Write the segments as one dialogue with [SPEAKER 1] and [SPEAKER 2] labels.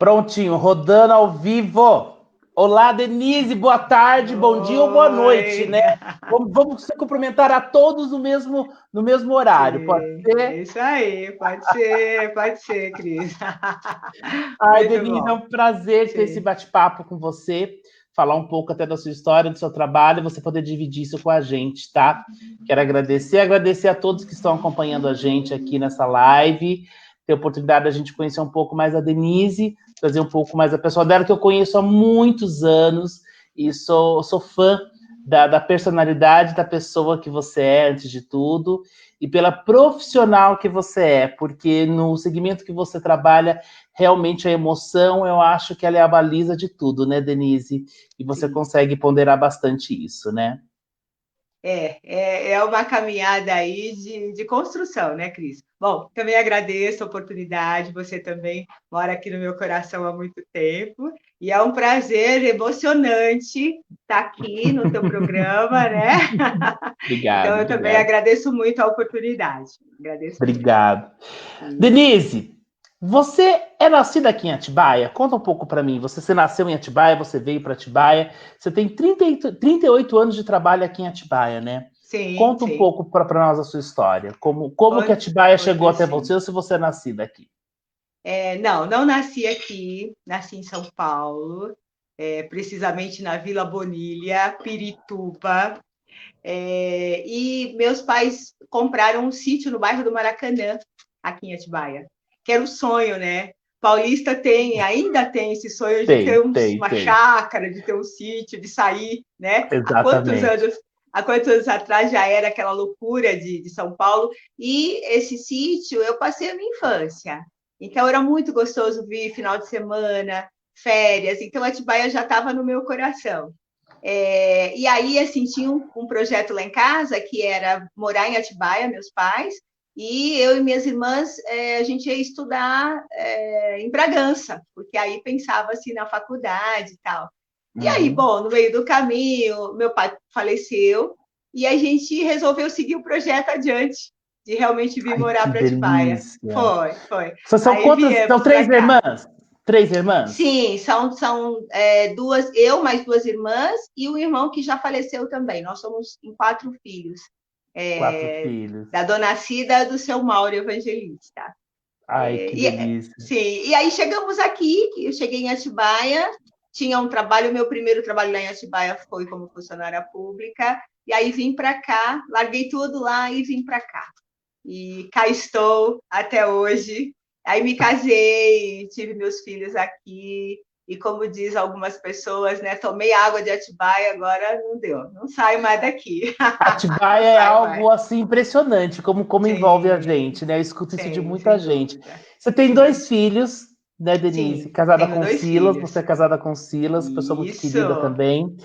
[SPEAKER 1] Prontinho, rodando ao vivo. Olá, Denise, boa tarde, bom dia ou boa noite,
[SPEAKER 2] Oi.
[SPEAKER 1] né? Vamos se cumprimentar a todos no mesmo horário, pode
[SPEAKER 2] Sim, é
[SPEAKER 1] ser?
[SPEAKER 2] isso aí, pode ser, Cris.
[SPEAKER 1] Ai,
[SPEAKER 2] Muito
[SPEAKER 1] Denise, é
[SPEAKER 2] bom.
[SPEAKER 1] um prazer ter esse
[SPEAKER 2] Sim.
[SPEAKER 1] bate-papo com você, falar um pouco até da sua história, do seu trabalho, e você poder dividir isso com a gente, tá? Quero agradecer a todos que estão acompanhando a gente aqui nessa live, ter a oportunidade da gente conhecer um pouco mais a Denise, trazer um pouco mais a pessoa dela, que eu conheço há muitos anos, e sou fã da personalidade da pessoa que você é, antes de tudo, e pela profissional que você é, porque no segmento que você trabalha, realmente a emoção, eu acho que ela é a baliza de tudo, né, Denise? E você
[SPEAKER 2] Sim.
[SPEAKER 1] consegue ponderar bastante isso, né?
[SPEAKER 2] É uma caminhada aí de construção, né, Cris? Bom, também agradeço a oportunidade, você também mora aqui no meu coração há muito tempo, e é um prazer emocionante estar aqui no teu programa, né? Então,
[SPEAKER 1] Obrigado,
[SPEAKER 2] eu também
[SPEAKER 1] obrigado.
[SPEAKER 2] agradeço muito a oportunidade, agradeço muito.
[SPEAKER 1] Obrigado.
[SPEAKER 2] Isso.
[SPEAKER 1] Denise, você é nascida aqui em Atibaia? Conta um pouco para mim. Você nasceu em Atibaia, você veio para Atibaia. Você tem 38 anos de trabalho aqui em Atibaia, né?
[SPEAKER 2] Sim,
[SPEAKER 1] Conta um
[SPEAKER 2] sim.
[SPEAKER 1] pouco para nós a sua história. Como que Atibaia chegou
[SPEAKER 2] Conto
[SPEAKER 1] até
[SPEAKER 2] sim.
[SPEAKER 1] você, ou se você é nascida aqui?
[SPEAKER 2] Não nasci aqui, nasci em São Paulo, precisamente na Vila Bonilha, Pirituba. E meus pais compraram um sítio no bairro do Maracanã, aqui em Atibaia, que era o sonho, né? Paulista ainda tem esse sonho de ter
[SPEAKER 1] Tem, tem,
[SPEAKER 2] uma
[SPEAKER 1] tem.
[SPEAKER 2] chácara, de ter um sítio, de sair, né?
[SPEAKER 1] Exatamente.
[SPEAKER 2] Há quantos anos atrás já era aquela loucura de São Paulo? E esse sítio eu passei a minha infância. Então era muito gostoso vir final de semana, férias. Então Atibaia já estava no meu coração. E aí, assim, tinha um projeto lá em casa que era morar em Atibaia, meus pais, e eu e minhas irmãs, a gente ia estudar em Bragança, porque aí pensava assim na faculdade e tal. E aí,
[SPEAKER 1] Uhum.
[SPEAKER 2] bom, no meio do caminho, meu pai faleceu e a gente resolveu seguir o projeto adiante, de realmente vir
[SPEAKER 1] Ai,
[SPEAKER 2] morar
[SPEAKER 1] que
[SPEAKER 2] para Atibaia.
[SPEAKER 1] delícia.
[SPEAKER 2] Foi.
[SPEAKER 1] São
[SPEAKER 2] Aí
[SPEAKER 1] quantas? São
[SPEAKER 2] viemos para
[SPEAKER 1] três
[SPEAKER 2] cá.
[SPEAKER 1] irmãs? Três irmãs?
[SPEAKER 2] Sim, são duas, eu mais duas irmãs e um irmão que já faleceu também. Nós somos em quatro filhos,
[SPEAKER 1] Quatro
[SPEAKER 2] é,
[SPEAKER 1] filhos.
[SPEAKER 2] da dona Cida do seu Mauro Evangelista.
[SPEAKER 1] Ai, que delícia.
[SPEAKER 2] Sim, e aí chegamos aqui, eu cheguei em Atibaia, tinha um trabalho, meu primeiro trabalho lá em Atibaia foi como funcionária pública, e aí vim para cá, larguei tudo lá e vim para cá. E cá estou até hoje. Aí me casei, tive meus filhos aqui, e como diz algumas pessoas, né, tomei água de Atibaia, agora não deu, não saio mais daqui.
[SPEAKER 1] Atibaia
[SPEAKER 2] Não
[SPEAKER 1] é
[SPEAKER 2] saio mais.
[SPEAKER 1] algo assim impressionante, como envolve a
[SPEAKER 2] Sim,
[SPEAKER 1] gente, né? Eu escuto isso de muita
[SPEAKER 2] sem
[SPEAKER 1] gente.
[SPEAKER 2] dúvida.
[SPEAKER 1] Você tem
[SPEAKER 2] Sim,
[SPEAKER 1] dois filhos, né, Denise?
[SPEAKER 2] sim,
[SPEAKER 1] Casada
[SPEAKER 2] tenho
[SPEAKER 1] com
[SPEAKER 2] dois
[SPEAKER 1] Silas, você é
[SPEAKER 2] filhos.
[SPEAKER 1] casada com Silas, pessoa muito querida
[SPEAKER 2] Isso,
[SPEAKER 1] também.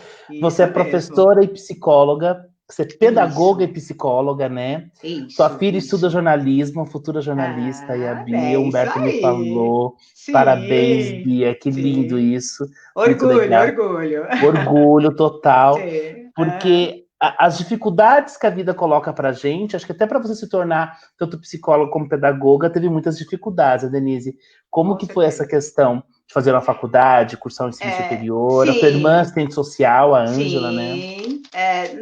[SPEAKER 1] Você é
[SPEAKER 2] isso mesmo.
[SPEAKER 1] professora e psicóloga, você é pedagoga e
[SPEAKER 2] Isso,
[SPEAKER 1] psicóloga, né? Sua
[SPEAKER 2] isso,
[SPEAKER 1] filha estuda
[SPEAKER 2] isso.
[SPEAKER 1] jornalismo, futura jornalista, e a
[SPEAKER 2] Ah,
[SPEAKER 1] Bia,
[SPEAKER 2] é
[SPEAKER 1] o
[SPEAKER 2] isso
[SPEAKER 1] Humberto me
[SPEAKER 2] aí.
[SPEAKER 1] falou. Parabéns,
[SPEAKER 2] Sim,
[SPEAKER 1] Bia, que lindo
[SPEAKER 2] sim.
[SPEAKER 1] isso, muito
[SPEAKER 2] Orgulho,
[SPEAKER 1] legal.
[SPEAKER 2] orgulho.
[SPEAKER 1] Orgulho total,
[SPEAKER 2] Sim, aham.
[SPEAKER 1] porque as dificuldades que a vida coloca pra gente, acho que até para você se tornar tanto psicóloga como pedagoga, teve muitas dificuldades, né, Denise? Como
[SPEAKER 2] Com
[SPEAKER 1] que foi essa
[SPEAKER 2] certeza.
[SPEAKER 1] questão de fazer uma faculdade, cursar um ensino superior? A tua irmã
[SPEAKER 2] Sim,
[SPEAKER 1] assistente social, a Ângela, né?
[SPEAKER 2] sim.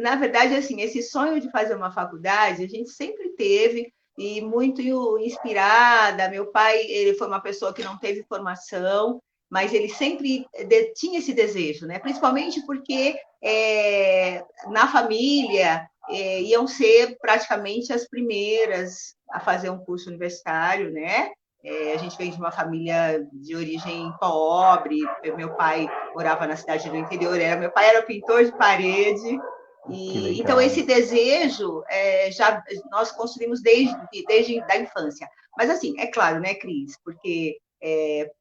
[SPEAKER 2] Na verdade, assim, esse sonho de fazer uma faculdade, a gente sempre teve e muito inspirada. Meu pai, ele foi uma pessoa que não teve formação, mas ele sempre tinha esse desejo, né? Principalmente porque na família iam ser praticamente as primeiras a fazer um curso universitário, né? A gente vem de uma família de origem pobre. Meu pai morava na cidade do interior, meu pai era pintor de parede,
[SPEAKER 1] Que
[SPEAKER 2] e então
[SPEAKER 1] legal.
[SPEAKER 2] esse desejo já nós construímos desde da infância. Mas assim, é claro, né, Cris? Porque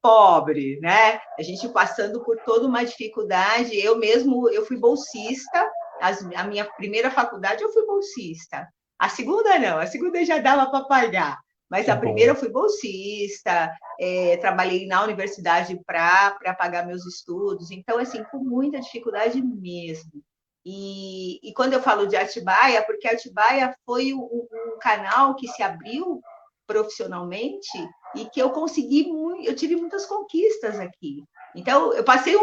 [SPEAKER 2] pobre, né? A gente passando por toda uma dificuldade. Eu fui bolsista. A minha primeira faculdade eu fui bolsista. A segunda não, a segunda já dava para pagar. Mas
[SPEAKER 1] Que
[SPEAKER 2] a primeira
[SPEAKER 1] bom.
[SPEAKER 2] eu fui bolsista, trabalhei na universidade para pagar meus estudos, então, assim, com muita dificuldade mesmo. E quando eu falo de Atibaia, porque Atibaia foi um canal que se abriu profissionalmente e que eu consegui eu tive muitas conquistas aqui. Então, eu passei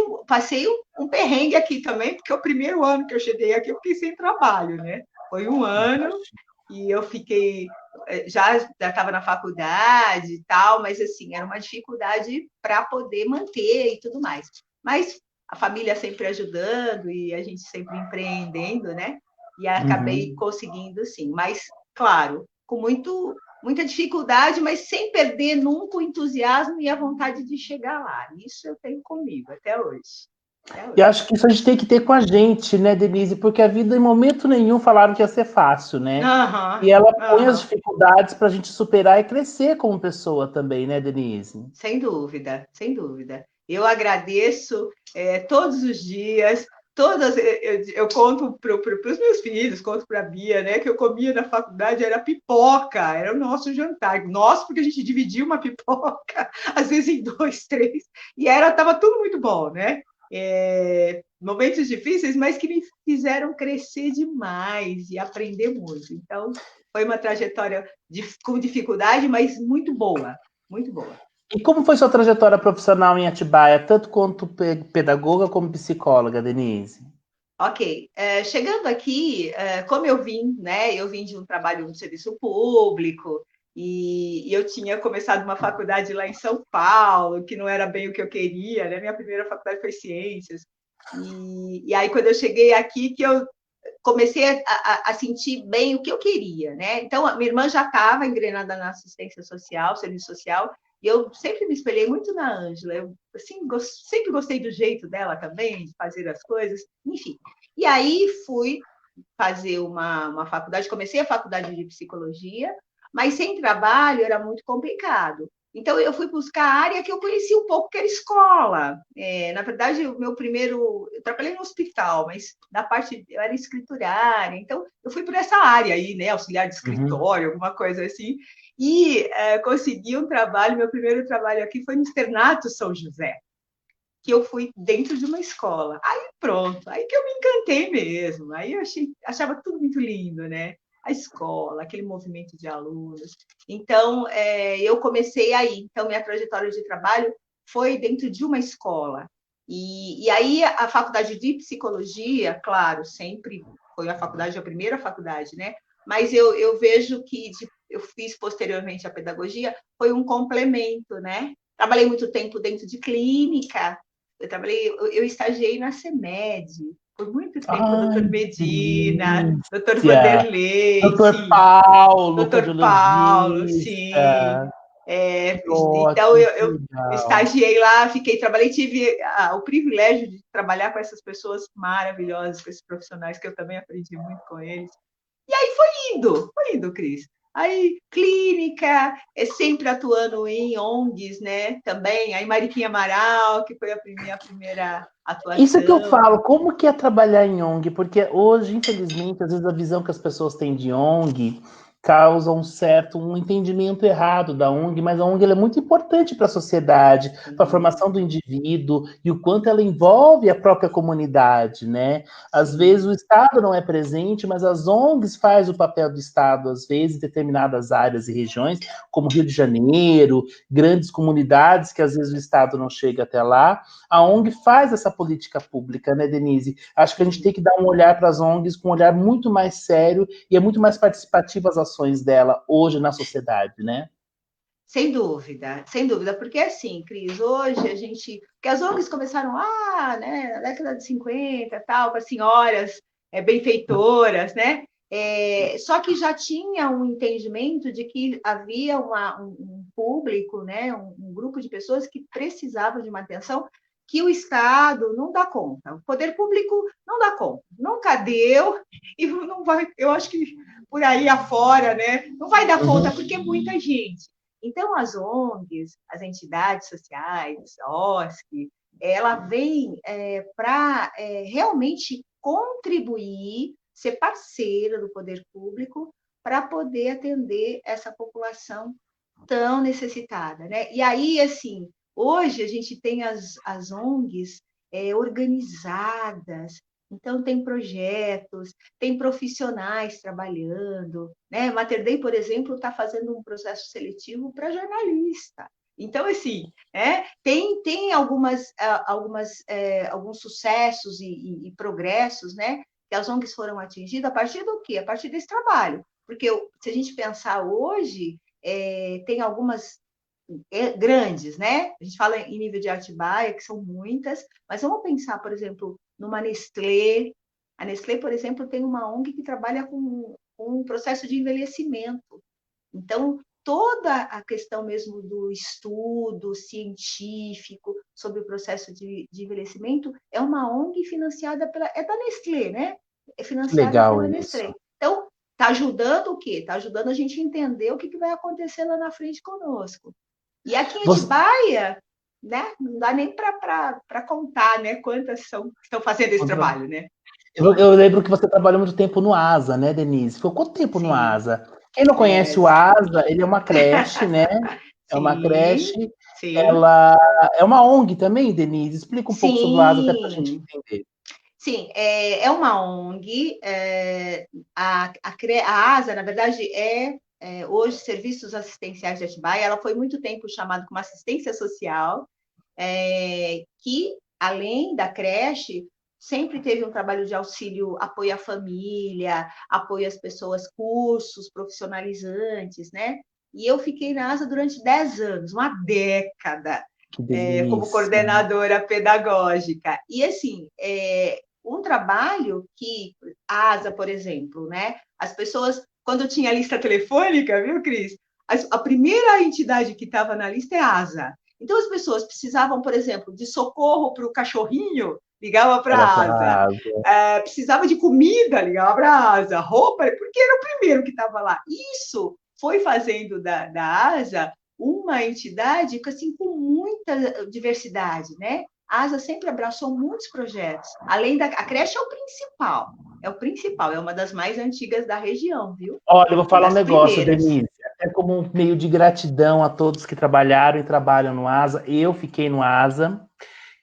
[SPEAKER 2] um perrengue aqui também, porque o primeiro ano que eu cheguei aqui, eu fiquei sem trabalho, né? Foi um ano e eu fiquei, já estava na faculdade e tal, mas assim, era uma dificuldade para poder manter e tudo mais. Mas a família sempre ajudando e a gente sempre empreendendo, né? E acabei conseguindo, sim. Mas, claro, com muita dificuldade, mas sem perder nunca o entusiasmo e a vontade de chegar lá. Isso eu tenho comigo até hoje.
[SPEAKER 1] E acho que isso a gente tem que ter com a gente, né, Denise? Porque a vida, em momento nenhum, falaram que ia ser fácil, né?
[SPEAKER 2] Uhum,
[SPEAKER 1] E ela põe as
[SPEAKER 2] uhum.
[SPEAKER 1] dificuldades para a gente superar e crescer como pessoa também, né, Denise?
[SPEAKER 2] Sem dúvida, sem dúvida. Eu agradeço todos os dias. Eu conto para os meus filhos, conto para a Bia, né, que eu comia na faculdade, era pipoca, era o nosso jantar. Nossa, porque a gente dividia uma pipoca, às vezes em dois, três, e estava tudo muito bom, né? Momentos difíceis, mas que me fizeram crescer demais e aprender muito. Então, foi uma trajetória com dificuldade, mas muito boa, muito boa.
[SPEAKER 1] E como foi sua trajetória profissional em Atibaia, tanto quanto pedagoga como psicóloga, Denise?
[SPEAKER 2] Ok, chegando aqui, como eu vim, né? Eu vim de um trabalho no serviço público e eu tinha começado uma faculdade lá em São Paulo, que não era bem o que eu queria, né? Minha primeira faculdade foi ciências. E aí, quando eu cheguei aqui, que eu comecei a sentir bem o que eu queria, né? Então, a minha irmã já estava engrenada na assistência social, serviço social, e eu sempre me espelhei muito na Ângela. Eu assim, sempre gostei do jeito dela também, de fazer as coisas, enfim. E aí fui fazer uma faculdade, comecei a faculdade de psicologia, mas sem trabalho era muito complicado. Então, eu fui buscar a área que eu conhecia um pouco, que era escola. Na verdade, o meu primeiro... Eu trabalhei no hospital, mas na parte... Eu era escriturária. Então, eu fui por essa área aí, né? Auxiliar de escritório, alguma coisa assim. E consegui um trabalho. Meu primeiro trabalho aqui foi no Externato São José, que eu fui dentro de uma escola. Aí pronto, aí que eu me encantei mesmo. Aí eu achava tudo muito lindo, né? A escola, aquele movimento de alunos. Então, eu comecei aí. Então, minha trajetória de trabalho foi dentro de uma escola. E aí, a faculdade de psicologia, claro, sempre foi a primeira faculdade, né? Mas eu vejo que eu fiz posteriormente a pedagogia, foi um complemento, né? Trabalhei muito tempo dentro de clínica, eu estagiei na CEMED, por muito tempo, o
[SPEAKER 1] Ai,
[SPEAKER 2] doutor
[SPEAKER 1] que
[SPEAKER 2] Medina, doutor
[SPEAKER 1] delícia!
[SPEAKER 2] Vanderlei,
[SPEAKER 1] Doutor
[SPEAKER 2] sim,
[SPEAKER 1] Paulo,
[SPEAKER 2] doutor Paulo, sim.
[SPEAKER 1] cardiologista. Que
[SPEAKER 2] Então,
[SPEAKER 1] ótimo, que
[SPEAKER 2] eu
[SPEAKER 1] legal.
[SPEAKER 2] estagiei lá, trabalhei, tive o privilégio de trabalhar com essas pessoas maravilhosas, com esses profissionais, que eu também aprendi muito com eles. E aí foi indo, Cris. Aí, clínica, sempre atuando em ONGs, né? Também, aí Mariquinha Amaral, que foi a minha primeira
[SPEAKER 1] Isso é que eu
[SPEAKER 2] atuação.
[SPEAKER 1] falo, como que é trabalhar em ONG? Porque hoje, infelizmente, às vezes a visão que as pessoas têm de ONG causa um entendimento errado da ONG, mas a ONG ela é muito importante para a sociedade, para a
[SPEAKER 2] Sim,
[SPEAKER 1] formação do indivíduo e o quanto ela envolve a própria comunidade, né? Às vezes
[SPEAKER 2] sim.
[SPEAKER 1] o Estado não é presente, mas as ONGs faz o papel do Estado, às vezes, em determinadas áreas e regiões, como Rio de Janeiro, grandes comunidades que às vezes o Estado não chega até lá. A ONG faz essa política pública, né, Denise? Acho que a gente tem que dar um olhar para as ONGs com um olhar muito mais sério e é muito mais participativa as ações dela hoje na sociedade, né?
[SPEAKER 2] Sem dúvida, porque assim, Cris, hoje a gente. Porque as ONGs começaram lá, né, na década de 50, tal, para senhoras benfeitoras, né? Só que já tinha um entendimento de que havia um público, né, um grupo de pessoas que precisavam de uma atenção que o Estado não dá conta, o poder público não dá conta, nunca deu, e não vai, eu acho que por aí afora, né, não vai dar conta, porque é muita gente. Então, as ONGs, as entidades sociais, a OSC, ela vem para realmente contribuir, ser parceira do poder público para poder atender essa população tão necessitada, né? E aí, assim, hoje a gente tem as ONGs organizadas, Então, tem projetos, tem profissionais trabalhando, né? Mater Dei, por exemplo, está fazendo um processo seletivo para jornalista. Então, assim, tem alguns sucessos e progressos, né? Que as ONGs foram atingidas a partir do quê? A partir desse trabalho. Porque se a gente pensar hoje, tem algumas grandes, né? A gente fala em nível de Atibaia, que são muitas, mas vamos pensar, por exemplo, numa Nestlé. A Nestlé, por exemplo, tem uma ONG que trabalha com um processo de envelhecimento. Então, toda a questão mesmo do estudo científico sobre o processo de envelhecimento é uma ONG financiada é da Nestlé, né? É
[SPEAKER 1] Que
[SPEAKER 2] financiada
[SPEAKER 1] legal
[SPEAKER 2] pela
[SPEAKER 1] isso.
[SPEAKER 2] Nestlé. Então, está ajudando o quê? Está ajudando a gente a entender o que vai acontecer lá na frente conosco. E aqui em
[SPEAKER 1] Você,
[SPEAKER 2] Atibaia, né? Não dá nem para contar, né? Quantas estão fazendo esse trabalho, né?
[SPEAKER 1] eu lembro que você trabalhou muito tempo no ASA, né, Denise? Ficou quanto tempo no
[SPEAKER 2] Sim,
[SPEAKER 1] ASA? Quem não conhece o ASA, ele é uma creche, né? É uma creche.
[SPEAKER 2] sim, sim,
[SPEAKER 1] Ela é uma ONG também, Denise? Explica um pouco sobre o ASA até para a gente
[SPEAKER 2] sim.
[SPEAKER 1] entender.
[SPEAKER 2] Sim, é uma ONG. A ASA, na verdade, hoje Serviços Assistenciais de Atibaia. Ela foi muito tempo chamada como assistência social, que, além da creche, sempre teve um trabalho de auxílio, apoio à família, apoio às pessoas, cursos profissionalizantes, né? E eu fiquei na ASA durante 10 anos, uma década,
[SPEAKER 1] Que
[SPEAKER 2] como
[SPEAKER 1] delícia.
[SPEAKER 2] coordenadora pedagógica. E, assim, um trabalho que a ASA, por exemplo, né? As pessoas, quando tinha lista telefônica, viu, Cris? A primeira entidade que estava na lista é a ASA. Então, as pessoas precisavam, por exemplo, de socorro para o cachorrinho, ligava para
[SPEAKER 1] Era
[SPEAKER 2] a
[SPEAKER 1] para
[SPEAKER 2] ASA.
[SPEAKER 1] ASA.
[SPEAKER 2] Precisava de comida, ligava para a ASA. Roupa, porque era o primeiro que estava lá. Isso foi fazendo da ASA uma entidade assim, com muita diversidade, né? A ASA sempre abraçou muitos projetos. Além a creche é o principal, é uma das mais antigas da região, viu?
[SPEAKER 1] Olha, eu vou
[SPEAKER 2] Uma
[SPEAKER 1] falar um
[SPEAKER 2] das
[SPEAKER 1] negócio,
[SPEAKER 2] primeiras.
[SPEAKER 1] Denise. Até como um meio de gratidão a todos que trabalharam e trabalham no ASA. Eu fiquei no ASA.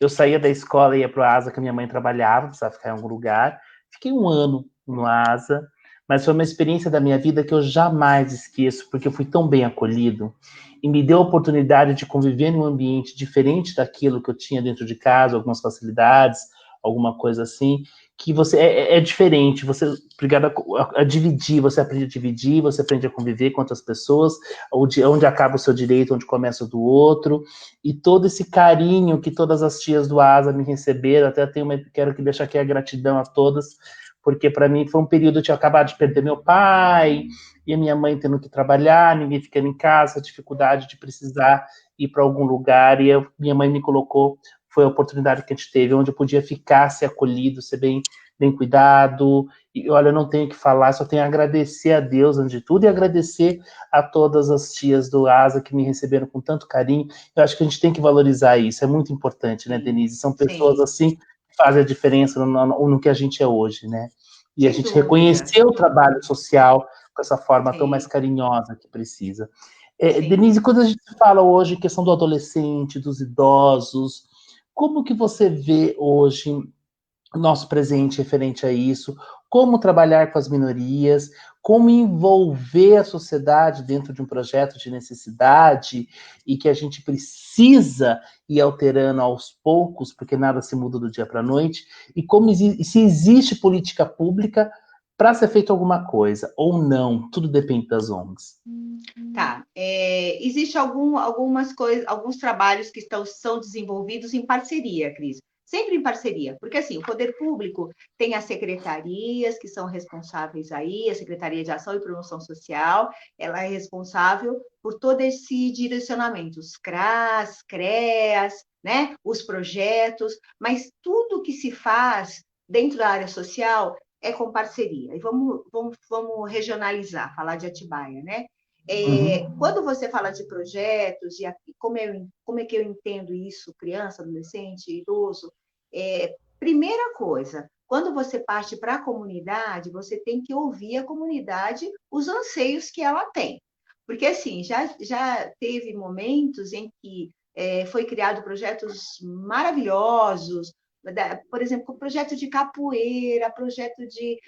[SPEAKER 1] Eu saía da escola e ia para o ASA, que a minha mãe trabalhava, precisava ficar em algum lugar. Fiquei um ano no ASA, mas foi uma experiência da minha vida que eu jamais esqueço, porque eu fui tão bem acolhido e me deu a oportunidade de conviver num ambiente diferente daquilo que eu tinha dentro de casa, algumas facilidades, alguma coisa assim, que você é diferente, você é obrigado a dividir, você aprende a dividir, você aprende a conviver com outras pessoas, onde acaba o seu direito, onde começa o do outro, e todo esse carinho que todas as tias do ASA me receberam, até quero que deixar aqui a gratidão a todas, porque para mim foi um período de eu acabar de perder meu pai, e a minha mãe tendo que trabalhar, ninguém ficando em casa, dificuldade de precisar ir para algum lugar, e minha mãe me colocou, foi a oportunidade que a gente teve, onde eu podia ficar, ser acolhido, ser bem cuidado, e olha, eu não tenho o que falar, só tenho a agradecer a Deus, antes de tudo, e agradecer a todas as tias do ASA que me receberam com tanto carinho. Eu acho que a gente tem que valorizar isso, é muito importante, né,
[SPEAKER 2] Sim,
[SPEAKER 1] Denise? São pessoas
[SPEAKER 2] sim,
[SPEAKER 1] assim que fazem a diferença no que a gente é hoje, né? E a
[SPEAKER 2] sem
[SPEAKER 1] gente
[SPEAKER 2] dúvida.
[SPEAKER 1] reconhecer o trabalho social com essa forma tão mais
[SPEAKER 2] Sim,
[SPEAKER 1] carinhosa que precisa.
[SPEAKER 2] sim.
[SPEAKER 1] Denise, quando a gente fala hoje questão do adolescente, dos idosos, como que você vê hoje nosso presente referente a isso, como trabalhar com as minorias, como envolver a sociedade dentro de um projeto de necessidade e que a gente precisa ir alterando aos poucos, porque nada se muda do dia para a noite, e como se existe política pública para ser feita alguma coisa, ou não, tudo depende das ONGs.
[SPEAKER 2] Tá. Existe algumas coisas, alguns trabalhos que são desenvolvidos em parceria, Cris. Sempre em parceria, porque assim, o poder público tem as secretarias que são responsáveis aí, a Secretaria de Ação e Promoção Social, ela é responsável por todo esse direcionamento, os CRAS, CREAS, né, os projetos, mas tudo que se faz dentro da área social é com parceria. E vamos regionalizar, falar de Atibaia, né?
[SPEAKER 1] Uhum.
[SPEAKER 2] Quando você fala de projetos, e como é que eu entendo isso, criança, adolescente, idoso, primeira coisa, quando você parte para a comunidade, você tem que ouvir a comunidade, os anseios que ela tem. Porque, assim, já teve momentos em que foi criado projetos maravilhosos, por exemplo, projeto de capoeira, projeto de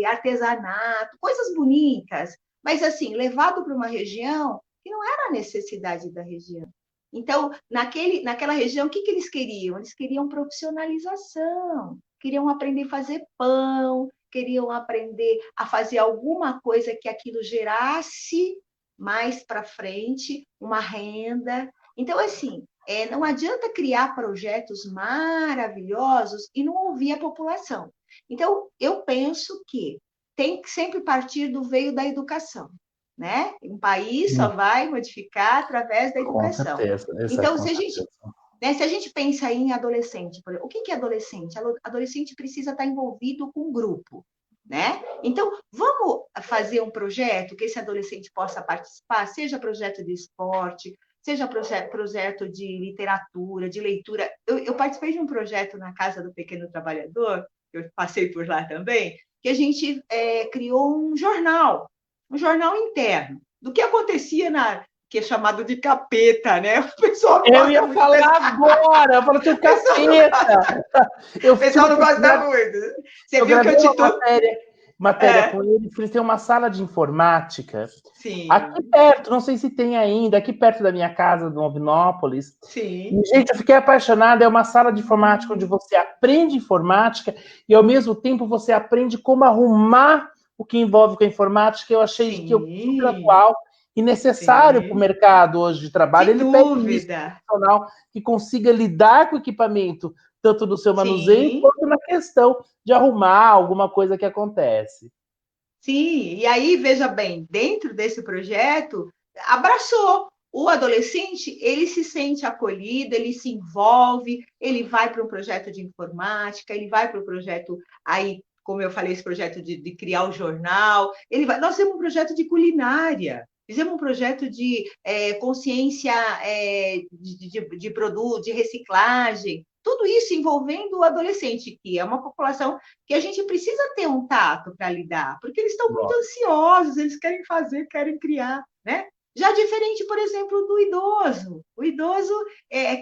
[SPEAKER 2] artesanato, coisas bonitas, mas assim, levado para uma região que não era a necessidade da região. Então, naquela região, o que eles queriam? Eles queriam profissionalização, queriam aprender a fazer pão, queriam aprender a fazer alguma coisa que aquilo gerasse mais para frente uma renda. Então, assim, não adianta criar projetos maravilhosos e não ouvir a população. Então, eu penso que tem que sempre partir do veio da educação, né? Um país só vai modificar através da educação.
[SPEAKER 1] Com certeza.
[SPEAKER 2] Então, se a gente pensa em adolescente, o que é adolescente? Adolescente precisa estar envolvido com um grupo, né? Então, vamos fazer um projeto que esse adolescente possa participar, seja projeto de esporte, seja projeto de literatura, de leitura. Eu participei de um projeto na Casa do Pequeno Trabalhador, eu passei por lá também, que a gente criou um jornal interno, do que acontecia que é chamado de capeta, né? O pessoal
[SPEAKER 1] eu ia falar agora, eu falei, capeta.
[SPEAKER 2] O pessoal não gosta muito. Você viu que eu te
[SPEAKER 1] matéria com eles, que eles têm uma sala de informática.
[SPEAKER 2] Sim.
[SPEAKER 1] Aqui perto, não sei se tem ainda, aqui perto da minha casa, do Novinópolis.
[SPEAKER 2] Sim.
[SPEAKER 1] E, gente, eu fiquei apaixonada, é uma sala de informática onde você aprende informática e, ao mesmo tempo, você aprende como arrumar o que envolve com a informática. Eu achei que eu super atual e necessário para o mercado hoje de trabalho.
[SPEAKER 2] Ele pede um
[SPEAKER 1] profissional que consiga lidar com o equipamento, tanto no seu manuseio, quanto na questão de arrumar alguma coisa que acontece.
[SPEAKER 2] Sim, e aí, veja bem, dentro desse projeto, abraçou. O adolescente, ele se sente acolhido, ele se envolve, ele vai para um projeto de informática, ele vai para o projeto, aí, como eu falei, esse projeto de criar o jornal, nós temos um projeto de culinária, fizemos um projeto de consciência de produto, de reciclagem, tudo isso envolvendo o adolescente, que é uma população que a gente precisa ter um tato para lidar, porque eles estão muito ansiosos, eles querem fazer, querem criar, né? Já diferente, por exemplo, do idoso. O idoso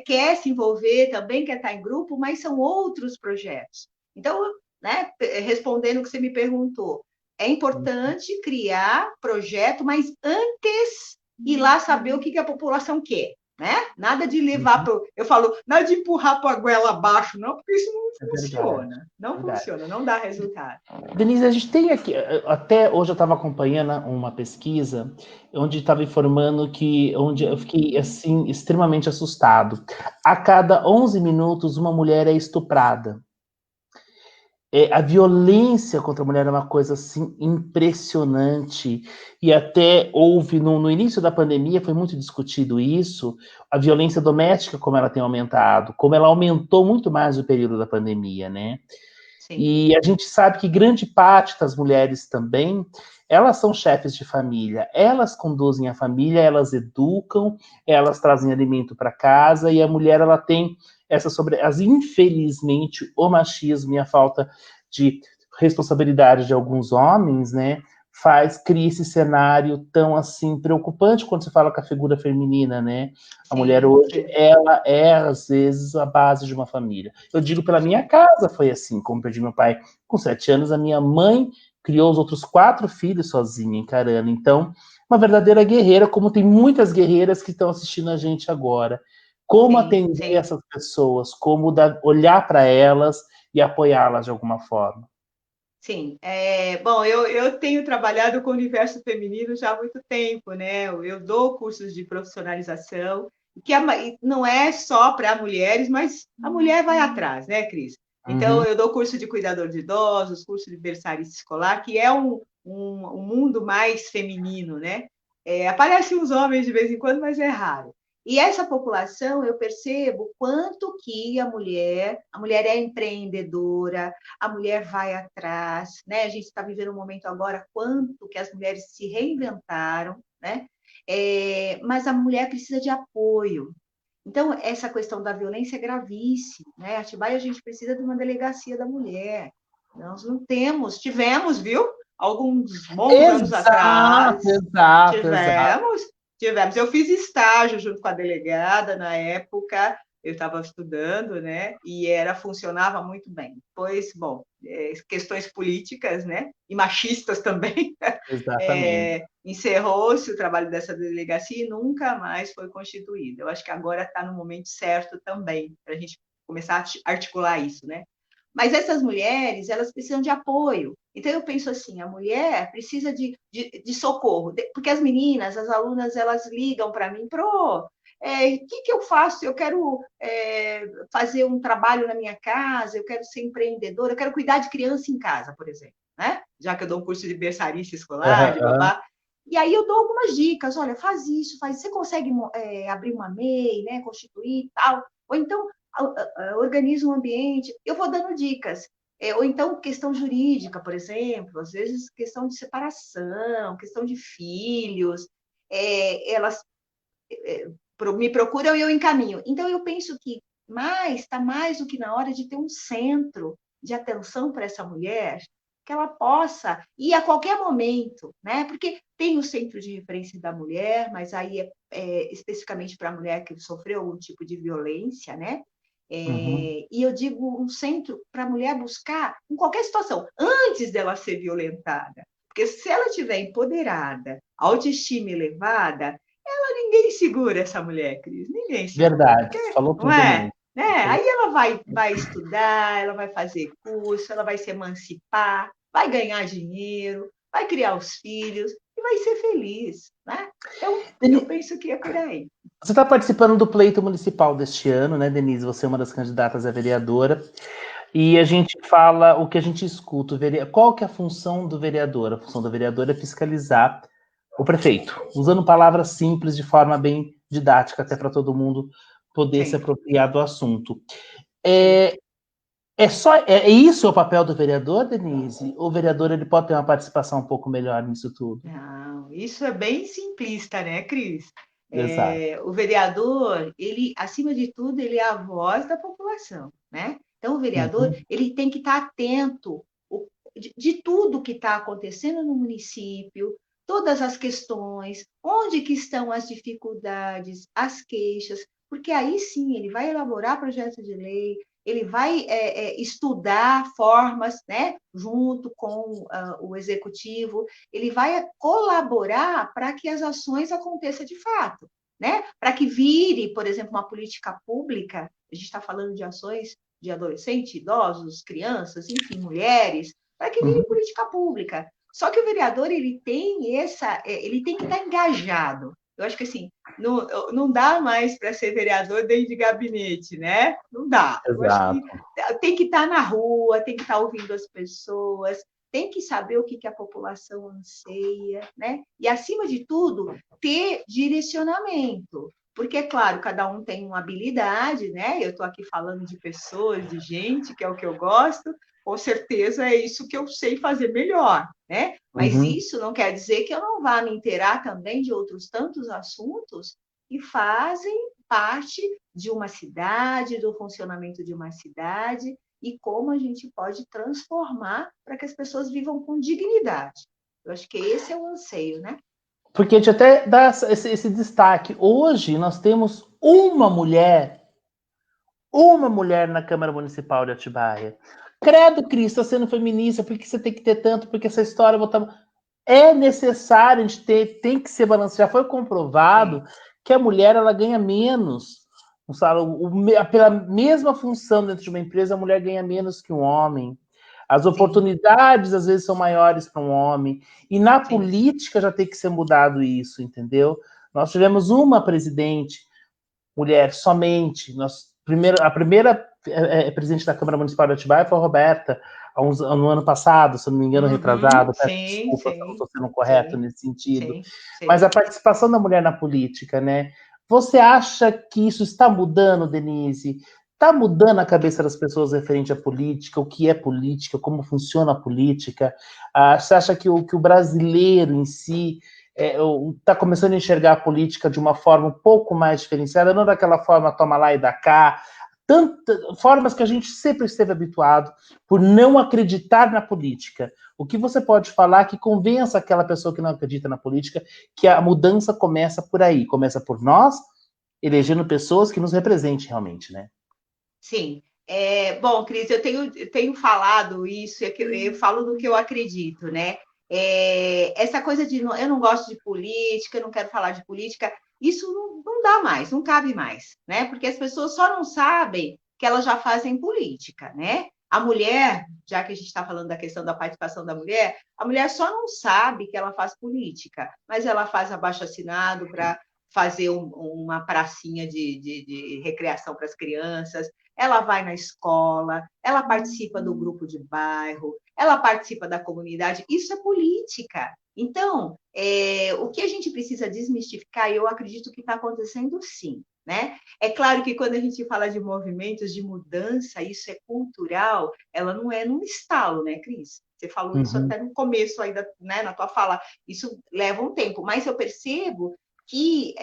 [SPEAKER 2] quer se envolver, também quer estar em grupo, mas são outros projetos. Então, né, respondendo o que você me perguntou, é importante criar projeto, mas antes ir lá saber o que a população quer. Né? Nada de levar para. Eu falo, nada de empurrar para a goela abaixo, não, porque isso não funciona. Não funciona, não dá resultado.
[SPEAKER 1] Denise, a gente tem aqui, até hoje eu estava acompanhando uma pesquisa onde estava informando onde eu fiquei assim extremamente assustado. A cada 11 minutos uma mulher é estuprada. A violência contra a mulher é uma coisa assim impressionante, e até houve no início da pandemia, foi muito discutido isso, a violência doméstica, como ela tem aumentado, como ela aumentou muito mais no período da pandemia, né? Sim. E a gente sabe que grande parte das mulheres também, elas são chefes de família, elas conduzem a família, elas educam, elas trazem alimento para casa, e a mulher, ela tem infelizmente, o machismo e a falta de responsabilidade de alguns homens, né, cria esse cenário tão, assim, preocupante quando se fala com a figura feminina, né? A mulher hoje, ela é, às vezes, a base de uma família. Eu digo pela minha casa, foi assim, como perdi meu pai com 7 anos, a minha mãe criou os outros 4 filhos sozinha, encarando. Então, uma verdadeira guerreira, como tem muitas guerreiras que estão assistindo a gente agora. Como atender essas pessoas, como olhar para elas e apoiá-las de alguma forma.
[SPEAKER 2] Sim, bom, eu tenho trabalhado com o universo feminino já há muito tempo, né? Eu dou cursos de profissionalização, que não é só para mulheres, mas a mulher vai atrás, né, Cris? Então, eu dou curso de cuidador de idosos, curso de berçarista escolar, que é um mundo mais feminino, né? Aparecem os homens de vez em quando, mas é raro. E essa população, eu percebo quanto que a mulher é empreendedora, a mulher vai atrás, né? A gente está vivendo um momento agora, quanto que as mulheres se reinventaram, né? Mas a mulher precisa de apoio. Então, essa questão da violência é gravíssima, né? Atibaia, a gente precisa de uma delegacia da mulher. Nós não tivemos, viu? Alguns bons anos atrás. Tivemos. Eu fiz estágio junto com a delegada na época, eu estava estudando, né? E funcionava muito bem. Depois, bom, questões políticas, né? E machistas também.
[SPEAKER 1] Exatamente.
[SPEAKER 2] Encerrou-se o trabalho dessa delegacia e nunca mais foi constituída. Eu acho que agora está no momento certo também, para a gente começar a articular isso, né? Mas essas mulheres, elas precisam de apoio. Então, eu penso assim, a mulher precisa de socorro, porque as meninas, as alunas, elas ligam para mim, que eu faço? Eu quero fazer um trabalho na minha casa, eu quero ser empreendedora, eu quero cuidar de criança em casa, por exemplo, né? Já que eu dou um curso de berçarista escolar, de babá. E aí eu dou algumas dicas, olha, faz isso, você consegue abrir uma MEI, né, constituir tal, ou então organiza um ambiente, eu vou dando dicas. Ou então questão jurídica, por exemplo, às vezes questão de separação, questão de filhos, elas me procuram e eu encaminho. Então, eu penso que está mais do que na hora de ter um centro de atenção para essa mulher, que ela possa ir a qualquer momento, né? Porque tem o centro de referência da mulher, mas aí especificamente para a mulher que sofreu algum tipo de violência, né? E eu digo um centro para a mulher buscar em qualquer situação, antes dela ser violentada. Porque se ela estiver empoderada, autoestima elevada, ninguém segura essa mulher, Cris. Ninguém segura.
[SPEAKER 1] Verdade.
[SPEAKER 2] Porque,
[SPEAKER 1] Falou
[SPEAKER 2] não
[SPEAKER 1] tudo
[SPEAKER 2] é?
[SPEAKER 1] mesmo.
[SPEAKER 2] Aí ela vai estudar, ela vai fazer curso, ela vai se emancipar, vai ganhar dinheiro, vai criar os filhos e vai ser feliz, né? Então, eu penso que é por aí.
[SPEAKER 1] Você está participando do pleito municipal deste ano, né, Denise? Você é uma das candidatas a vereadora. E a gente fala o que a gente escuta. Qual que é a função do vereador? A função do vereador é fiscalizar o prefeito, usando palavras simples, de forma bem didática, até para todo mundo poder se apropriar do assunto. É isso o papel do vereador, Denise? O vereador ele pode ter uma participação um pouco melhor nisso tudo?
[SPEAKER 2] Não, isso é bem simplista, né, Cris?
[SPEAKER 1] Exato.
[SPEAKER 2] O vereador, ele, acima de tudo, ele é a voz da população, né? Então, o vereador, ele tem que estar atento de tudo que está acontecendo no município, todas as questões, onde que estão as dificuldades, as queixas, porque aí sim ele vai elaborar projetos de lei, ele vai estudar formas, né, junto com o executivo, ele vai colaborar para que as ações aconteçam de fato, né? Para que vire, por exemplo, uma política pública, a gente está falando de ações de adolescentes, idosos, crianças, enfim, mulheres, para que vire política pública. Só que o vereador ele tem que estar engajado. Eu acho que assim, não dá mais para ser vereador dentro de gabinete, né? Não dá.
[SPEAKER 1] Exato.
[SPEAKER 2] Eu acho que tem que estar na rua, tem que estar ouvindo as pessoas, tem que saber o que a população anseia, né? E, acima de tudo, ter direcionamento. Porque, é claro, cada um tem uma habilidade, né? Eu estou aqui falando de pessoas, de gente, que é o que eu gosto, com certeza é isso que eu sei fazer melhor, né? Mas isso não quer dizer que eu não vá me inteirar também de outros tantos assuntos que fazem parte de uma cidade, do funcionamento de uma cidade, e como a gente pode transformar para que as pessoas vivam com dignidade. Eu acho que esse é o anseio, né?
[SPEAKER 1] Porque a gente até dá esse destaque. Hoje nós temos uma mulher na Câmara Municipal de Atibaia. Credo, Cris, está sendo feminista, por que você tem que ter tanto? Porque essa história é necessário, a gente tem que ser balanceado. Já foi comprovado que a mulher ela ganha menos. Pela mesma função dentro de uma empresa, a mulher ganha menos que um homem. As oportunidades, às vezes, são maiores para um homem. E na política já tem que ser mudado isso, entendeu? Nós tivemos uma presidente, mulher, somente. A primeira presidente da Câmara Municipal de Atibaia foi a Roberta, no ano passado, se não me engano, retrasado. Peço desculpa se eu não estou sendo correto nesse sentido. Mas a participação da mulher na política, né? Você acha que isso está mudando, Denise? Está mudando a cabeça das pessoas referente à política, o que é política, como funciona a política? Você acha que o brasileiro em si está começando a enxergar a política de uma forma um pouco mais diferenciada, não daquela forma toma lá e dá cá, formas que a gente sempre esteve habituado por não acreditar na política. O que você pode falar que convença aquela pessoa que não acredita na política que a mudança começa por aí, começa por nós, elegendo pessoas que nos representem realmente, né?
[SPEAKER 2] Sim. Bom, Cris, eu tenho falado isso, eu falo do que eu acredito, né? Essa coisa de eu não gosto de política, eu não quero falar de política, isso não dá mais, não cabe mais, né? Porque as pessoas só não sabem que elas já fazem política, né? A mulher, já que a gente está falando da questão da participação da mulher, a mulher só não sabe que ela faz política, mas ela faz abaixo-assinado para fazer uma pracinha de recreação para as crianças, ela vai na escola, ela participa do grupo de bairro, ela participa da comunidade, isso é política. Então, o que a gente precisa desmistificar, e eu acredito que está acontecendo sim, né? É claro que quando a gente fala de movimentos de mudança, isso é cultural, ela não é num estalo, né, Cris? Você falou isso
[SPEAKER 1] Uhum.
[SPEAKER 2] até no começo ainda, né, na tua fala, isso leva um tempo, mas eu percebo que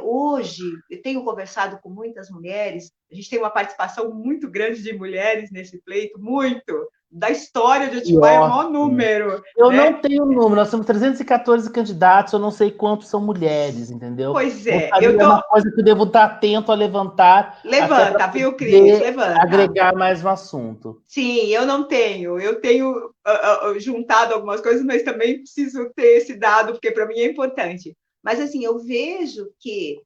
[SPEAKER 2] hoje eu tenho conversado com muitas mulheres, a gente tem uma participação muito grande de mulheres nesse pleito, muito, da história de
[SPEAKER 1] Que
[SPEAKER 2] Atibaia é o maior
[SPEAKER 1] ótimo.
[SPEAKER 2] número,
[SPEAKER 1] Eu
[SPEAKER 2] né?
[SPEAKER 1] não tenho número, nós temos 314 candidatos, eu não sei quantos são mulheres, entendeu?
[SPEAKER 2] Pois é,
[SPEAKER 1] Gostaria, é uma coisa que eu devo estar atento a levantar, até para
[SPEAKER 2] levanta, viu, Cris?
[SPEAKER 1] poder
[SPEAKER 2] Levanta.
[SPEAKER 1] agregar mais no assunto.
[SPEAKER 2] Sim, eu não tenho. Eu tenho juntado algumas coisas, mas também preciso ter esse dado, porque para mim é importante. Mas, assim, eu vejo que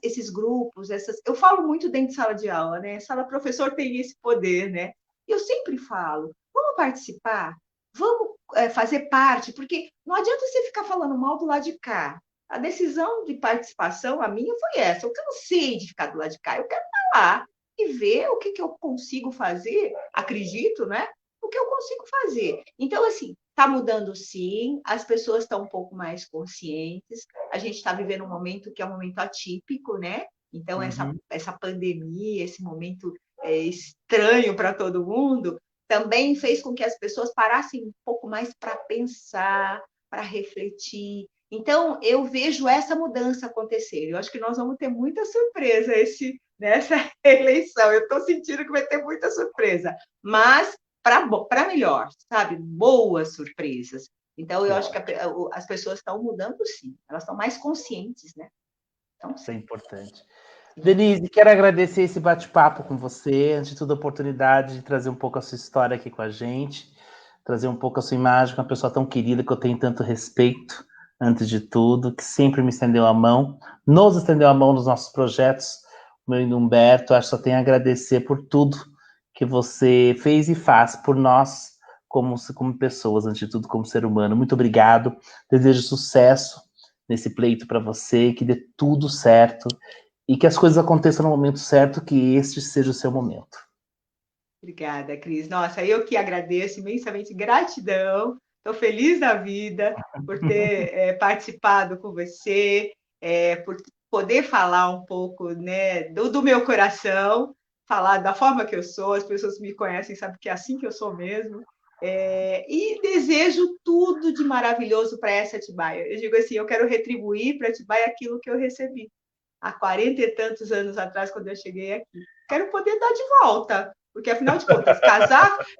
[SPEAKER 2] esses grupos, eu falo muito dentro de sala de aula, né? Sala professor tem esse poder, né? Eu sempre falo, vamos participar, vamos fazer parte, porque não adianta você ficar falando mal do lado de cá. A decisão de participação, a minha foi essa. Eu cansei de ficar do lado de cá, eu quero estar lá e ver o que eu consigo fazer, acredito, né? O que eu consigo fazer. Então, assim, está mudando sim, as pessoas estão um pouco mais conscientes, a gente está vivendo um momento que é um momento atípico, né? Então,
[SPEAKER 1] Uhum.
[SPEAKER 2] essa pandemia, esse momento estranho para todo mundo, também fez com que as pessoas parassem um pouco mais para pensar, para refletir. Então, eu vejo essa mudança acontecer. Eu acho que nós vamos ter muita surpresa nessa eleição. Eu estou sentindo que vai ter muita surpresa, mas para melhor, sabe? Boas surpresas. Então,
[SPEAKER 1] Que
[SPEAKER 2] eu acho que
[SPEAKER 1] ótimo,
[SPEAKER 2] as pessoas estão mudando, sim. Elas estão mais conscientes, né? Então,
[SPEAKER 1] isso é
[SPEAKER 2] sim.
[SPEAKER 1] importante.
[SPEAKER 2] Sim.
[SPEAKER 1] Denise, quero agradecer esse bate-papo com você, antes de tudo a oportunidade de trazer um pouco a sua história aqui com a gente, trazer um pouco a sua imagem com uma pessoa tão querida que eu tenho tanto respeito, antes de tudo, que sempre me estendeu a mão, nos estendeu a mão nos nossos projetos, o meu e do Humberto, acho que só tenho a agradecer por tudo que você fez e faz por nós, como pessoas, antes de tudo, como ser humano. Muito obrigado, desejo sucesso nesse pleito para você, que dê tudo certo, e que as coisas aconteçam no momento certo, que este seja o seu momento.
[SPEAKER 2] Obrigada, Cris. Nossa, eu que agradeço imensamente, gratidão. Estou feliz da vida por ter participado com você, por poder falar um pouco, né, do meu coração, falar da forma que eu sou. As pessoas que me conhecem sabem que é assim que eu sou mesmo. E desejo tudo de maravilhoso para essa Atibaia. Eu digo assim, eu quero retribuir para Atibaia aquilo que eu recebi há 40 e tantos anos atrás, quando eu cheguei aqui. Quero poder dar de volta, porque, afinal de contas,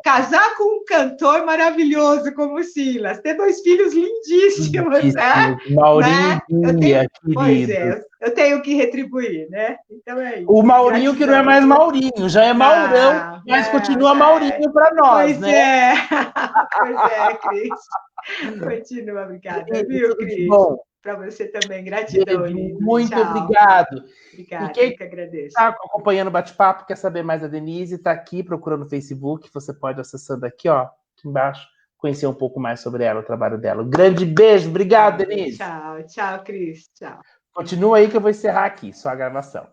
[SPEAKER 2] casar com um cantor maravilhoso como o Silas, ter 2 filhos lindíssimos,
[SPEAKER 1] Lindíssimo.
[SPEAKER 2] né?
[SPEAKER 1] Maurinho e
[SPEAKER 2] Eu tenho,
[SPEAKER 1] Bia,
[SPEAKER 2] pois
[SPEAKER 1] queridos.
[SPEAKER 2] é, eu tenho que retribuir, né? Então é
[SPEAKER 1] O
[SPEAKER 2] isso.
[SPEAKER 1] Maurinho que não é
[SPEAKER 2] Gratidão,
[SPEAKER 1] mais
[SPEAKER 2] viu?
[SPEAKER 1] Maurinho, já é Maurão,
[SPEAKER 2] Não,
[SPEAKER 1] mas
[SPEAKER 2] não,
[SPEAKER 1] continua
[SPEAKER 2] já é.
[SPEAKER 1] Maurinho para nós,
[SPEAKER 2] Pois
[SPEAKER 1] né?
[SPEAKER 2] é, pois é, Cris. Continua, obrigada,
[SPEAKER 1] E
[SPEAKER 2] viu,
[SPEAKER 1] tudo de
[SPEAKER 2] Cris?
[SPEAKER 1] bom.
[SPEAKER 2] Para você também, gratidão,
[SPEAKER 1] Beijo,
[SPEAKER 2] lindo.
[SPEAKER 1] muito
[SPEAKER 2] Tchau.
[SPEAKER 1] obrigado. E
[SPEAKER 2] Obrigada,
[SPEAKER 1] quem
[SPEAKER 2] eu que agradeço.
[SPEAKER 1] está acompanhando o bate-papo, quer saber mais da Denise, está aqui procurando no Facebook, você pode acessando aqui, ó, aqui embaixo, conhecer um pouco mais sobre ela, o trabalho dela. Um grande beijo, obrigado,
[SPEAKER 2] Ah,
[SPEAKER 1] Denise.
[SPEAKER 2] tchau, tchau, Cris, tchau.
[SPEAKER 1] Continua aí que eu vou encerrar aqui, só a gravação.